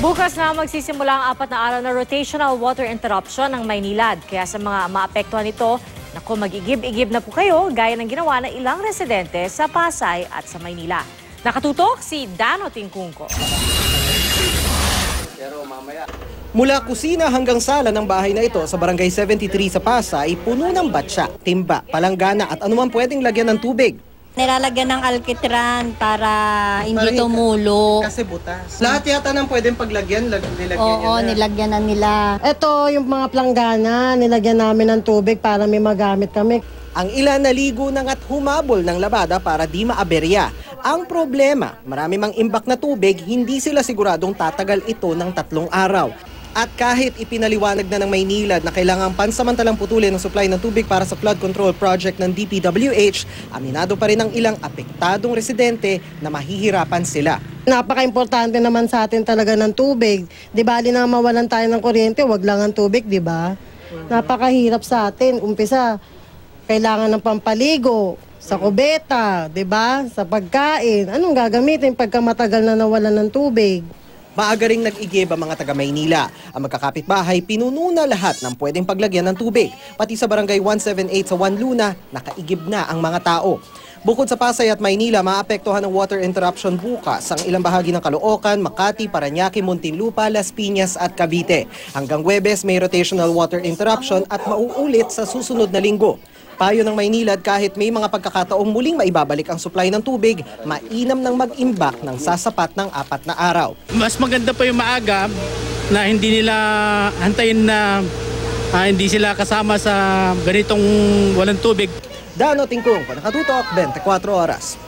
Bukas na magsisimula ang 4 na araw na rotational water interruption ng Maynilad. Kaya sa mga maapektuhan nito, naku, mag-igib-igib na po kayo gaya ng ginawa ng ilang residente sa Pasay at sa Maynila. Nakatutok si Dano Tingkungko. Mula kusina hanggang sala ng bahay na ito sa Barangay 73 sa Pasay, puno ng batsa, timba, palanggana at anuman pwedeng lagyan ng tubig. Nilalagyan ng alkitran para hindi tumulo. Kasi butas. Lahat yata ng pwedeng paglagyan, nilagyan Oo, nilagyan na nila. Ito yung mga planggana, nilagyan namin ng tubig para may magamit kami. Ang ilan naligo nang at humabol ng labada para di maaberya. Ang problema, marami mang imbak na tubig, hindi sila siguradong tatagal ito ng 3 araw. At kahit ipinaliwanag na ng Maynilad na kailangang pansamantalang putulin ang supply ng tubig para sa flood control project ng DPWH, aminado pa rin ang ilang apektadong residente na mahihirapan sila. Napaka-importante naman sa atin talaga ng tubig. Di bali na mawalan tayo ng kuryente, wag lang ang tubig, di ba? Napakahirap sa atin. Umpisa, kailangan ng pampaligo, sa kubeta, di ba? Sa pagkain. Anong gagamitin pagka matagal na nawalan ng tubig? Maaga ring nag-igib ang mga taga-Maynila. Ang magkakapitbahay, pinuno na lahat ng pwedeng paglagyan ng tubig. Pati sa Barangay 178 sa Juan Luna, nakaigib na ang mga tao. Bukod sa Pasay at Maynila, maapektuhan ng water interruption bukas ang ilang bahagi ng Caloocan, Makati, Parañaque, Muntinlupa, Las Piñas at Cavite. Hanggang Huwebes, may rotational water interruption at mauulit sa susunod na linggo. Payo ng Maynilad, kahit may mga pagkakataong muling maibabalik ang supply ng tubig, mainam ng mag-imbak ng sasapat ng 4 na araw. Mas maganda pa yung maaga na hindi nila hantayin na hindi sila kasama sa ganitong walang tubig. Dano Tingkungko, Nakatutok, 24 Oras.